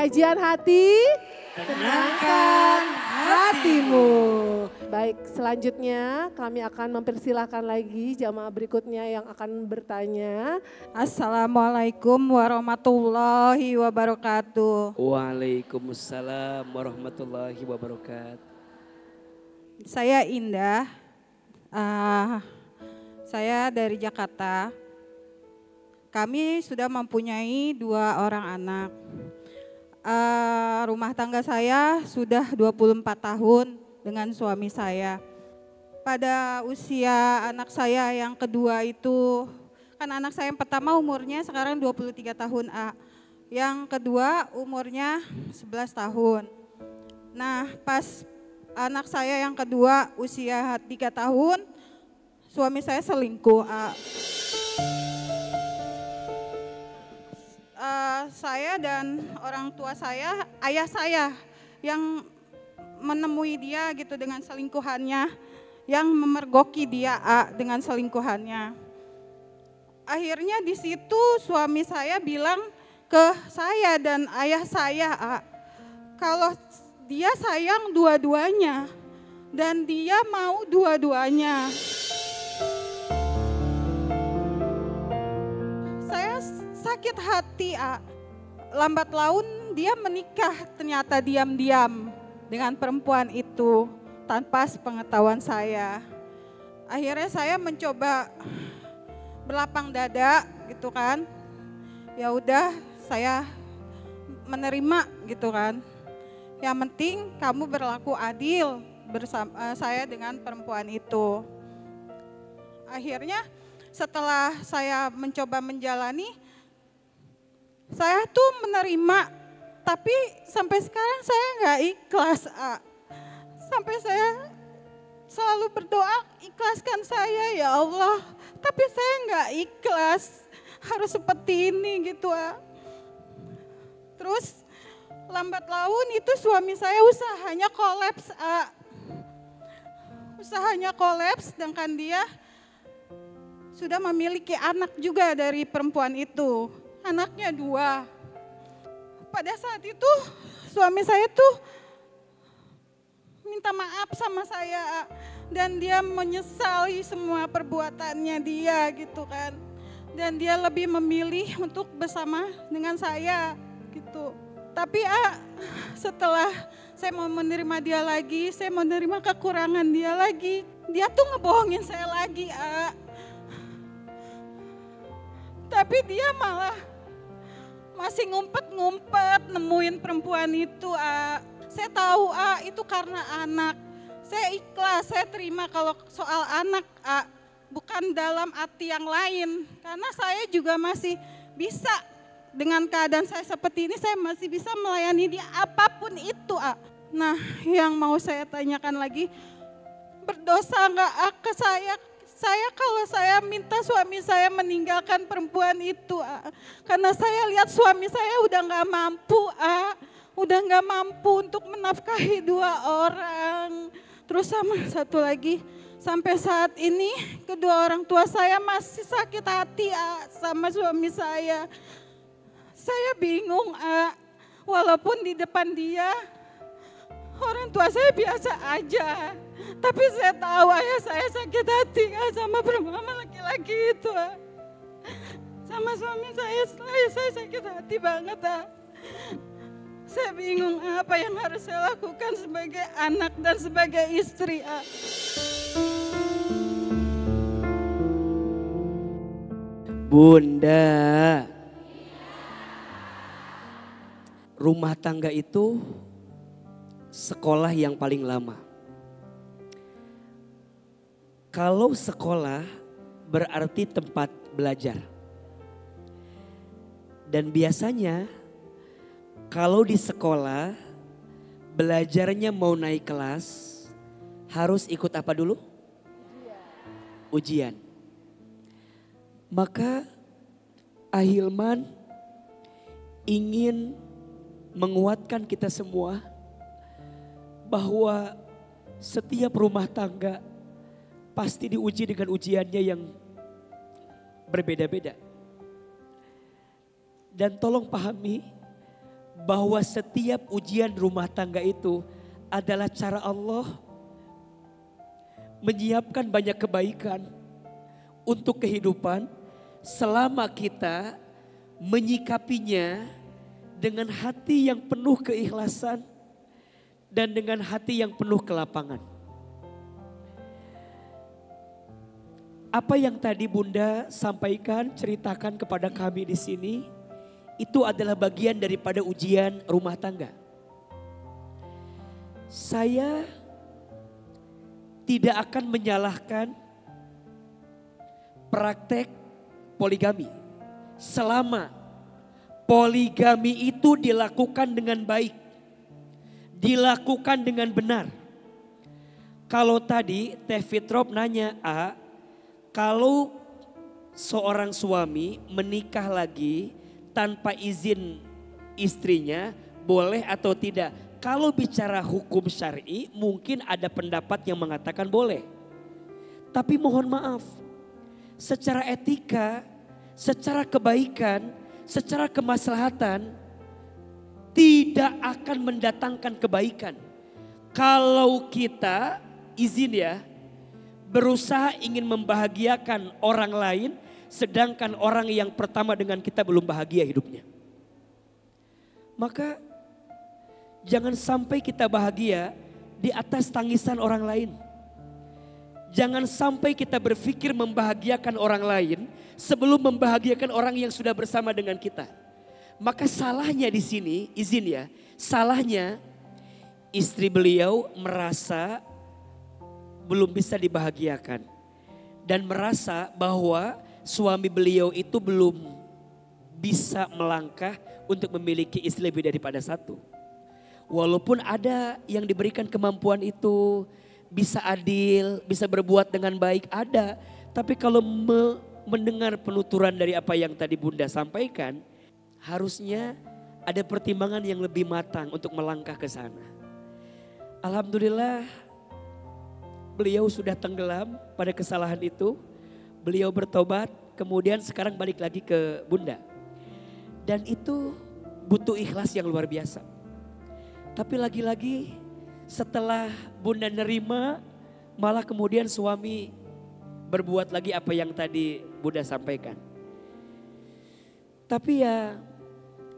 Kajian hati, tenangkan hatimu. Baik, selanjutnya kami akan mempersilahkan lagi jamaah berikutnya yang akan bertanya. Assalamualaikum warahmatullahi wabarakatuh. Waalaikumsalam warahmatullahi wabarakatuh. Saya Indah, saya dari Jakarta. Kami sudah mempunyai 2 orang anak. Rumah tangga saya sudah 24 tahun dengan suami saya. Pada usia anak saya yang kedua itu, kan anak saya yang pertama umurnya sekarang 23 tahun A. Yang kedua umurnya 11 tahun. Nah pas anak saya yang kedua usia 3 tahun, suami saya selingkuh A. Saya dan orang tua saya, ayah saya yang menemui dia gitu dengan selingkuhannya, yang memergoki dia dengan selingkuhannya. Akhirnya di situ suami saya bilang ke saya dan ayah saya, kalau dia sayang dua-duanya dan dia mau dua-duanya. Saya sakit hati, lambat laun dia menikah ternyata diam-diam dengan perempuan itu tanpa sepengetahuan saya. Akhirnya saya mencoba berlapang dada gitu kan. Ya udah saya menerima gitu kan. Yang penting kamu berlaku adil bersama saya dengan perempuan itu. Akhirnya setelah saya mencoba menjalani, saya tuh menerima, tapi sampai sekarang saya nggak ikhlas. Sampai saya selalu berdoa, ikhlaskan saya ya Allah. Tapi saya nggak ikhlas, harus seperti ini gitu. Terus lambat laun itu suami saya usahanya kolaps. Usahanya kolaps, sedangkan dia sudah memiliki anak juga dari perempuan itu. Anaknya 2. Pada saat itu suami saya tuh minta maaf sama saya dan dia menyesali semua perbuatannya dia gitu kan. Dan dia lebih memilih untuk bersama dengan saya gitu. Tapi setelah saya mau menerima dia lagi, saya mau menerima kekurangan dia lagi, dia tuh ngebohongin saya lagi. Tapi dia malah masih ngumpet-ngumpet nemuin perempuan itu. Saya tahu itu karena anak. Saya ikhlas, saya terima kalau soal anak, bukan dalam arti yang lain. Karena saya juga masih bisa, dengan keadaan saya seperti ini, saya masih bisa melayani dia apapun itu. Nah yang mau saya tanyakan lagi, berdosa nggak ke saya? Saya kalau saya minta suami saya meninggalkan perempuan itu, karena saya lihat suami saya udah nggak mampu, udah nggak mampu untuk menafkahi 2 orang. Terus sama satu lagi, sampai saat ini kedua orang tua saya masih sakit hati sama suami saya. Saya bingung, walaupun di depan dia orang tua saya biasa aja. Tapi saya tahu ayah saya sakit hati sama perempuan laki-laki itu. Sama suami saya sakit hati banget. Saya bingung apa yang harus saya lakukan sebagai anak dan sebagai istri. Bunda, rumah tangga itu sekolah yang paling lama. Kalau sekolah berarti tempat belajar. Dan biasanya kalau di sekolah belajarnya mau naik kelas harus ikut apa dulu? Ujian. Maka Ahilman ingin menguatkan kita semua bahwa setiap rumah tangga pasti diuji dengan ujiannya yang berbeda-beda. Dan tolong pahami bahwa setiap ujian rumah tangga itu adalah cara Allah menyiapkan banyak kebaikan untuk kehidupan selama kita menyikapinya dengan hati yang penuh keikhlasan dan dengan hati yang penuh kelapangan. Apa yang tadi Bunda sampaikan, ceritakan kepada kami di sini, itu adalah bagian daripada ujian rumah tangga. Saya tidak akan menyalahkan praktek poligami selama poligami itu dilakukan dengan baik, dilakukan dengan benar. Kalau tadi Teh Fitrop nanya, kalau seorang suami menikah lagi tanpa izin istrinya boleh atau tidak? Kalau bicara hukum syar'i mungkin ada pendapat yang mengatakan boleh. Tapi mohon maaf, secara etika, secara kebaikan, secara kemaslahatan tidak akan mendatangkan kebaikan. Kalau kita izin ya, berusaha ingin membahagiakan orang lain, sedangkan orang yang pertama dengan kita belum bahagia hidupnya. Maka jangan sampai kita bahagia di atas tangisan orang lain. Jangan sampai kita berpikir membahagiakan orang lain sebelum membahagiakan orang yang sudah bersama dengan kita. Maka salahnya di sini, izin ya, salahnya istri beliau merasa belum bisa dibahagiakan dan merasa bahwa suami beliau itu belum bisa melangkah untuk memiliki istri lebih daripada satu. Walaupun ada yang diberikan kemampuan itu, bisa adil, bisa berbuat dengan baik, ada. Tapi kalau mendengar penuturan dari apa yang tadi Bunda sampaikan, harusnya ada pertimbangan yang lebih matang untuk melangkah ke sana. Alhamdulillah beliau sudah tenggelam pada kesalahan itu. Beliau bertobat, kemudian sekarang balik lagi ke Bunda. Dan itu butuh ikhlas yang luar biasa. Tapi lagi-lagi setelah Bunda nerima, malah kemudian suami berbuat lagi apa yang tadi Bunda sampaikan. Tapi ya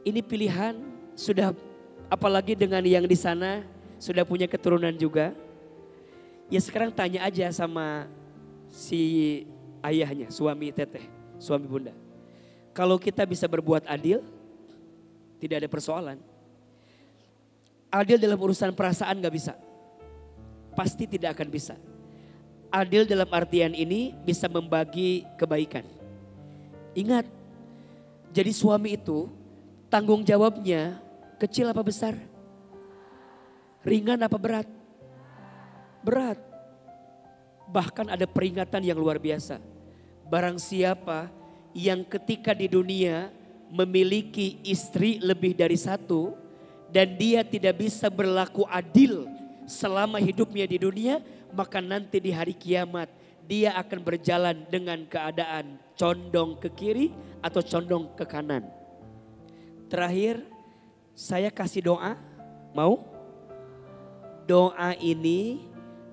ini pilihan, sudah apalagi dengan yang di sana sudah punya keturunan juga. Ya sekarang tanya aja sama si ayahnya, suami Teteh, suami Bunda. Kalau kita bisa berbuat adil, tidak ada persoalan. Adil dalam urusan perasaan gak bisa. Pasti tidak akan bisa. Adil dalam artian ini bisa membagi kebaikan. Ingat, jadi suami itu tanggung jawabnya kecil apa besar? Ringan apa berat? Berat. Bahkan ada peringatan yang luar biasa. Barang siapa yang ketika di dunia memiliki istri lebih dari satu dan dia tidak bisa berlaku adil selama hidupnya di dunia, maka nanti di hari kiamat dia akan berjalan dengan keadaan condong ke kiri atau condong ke kanan. Terakhir saya kasih doa, mau? Doa ini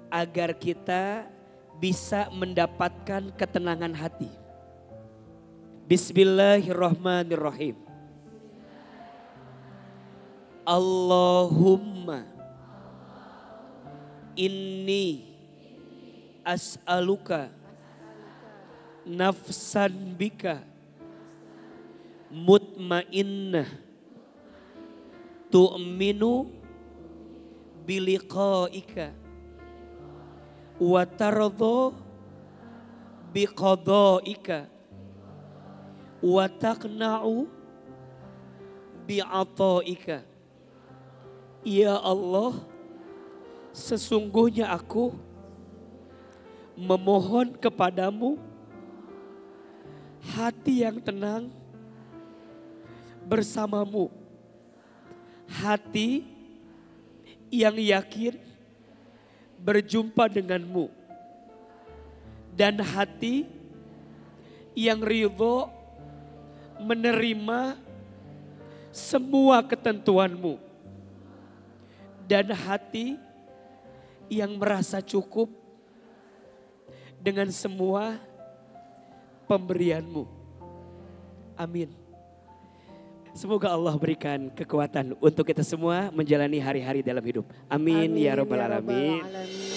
agar kita bisa mendapatkan ketenangan hati. Bismillahirrahmanirrahim. Allahumma inni as'aluka nafsan bika mutmainnah tu'minu biliqaika wa tardha biqadaika wa taqna'u bi'ataika. Ya Allah, sesungguhnya aku memohon kepadamu hati yang tenang bersamamu, hati yang yakin berjumpa denganmu, dan hati yang ridho menerima semua ketentuanmu. Dan hati yang merasa cukup dengan semua pemberianmu. Amin. Semoga Allah berikan kekuatan untuk kita semua menjalani hari-hari dalam hidup. Amin, ya Rabbal Alamin.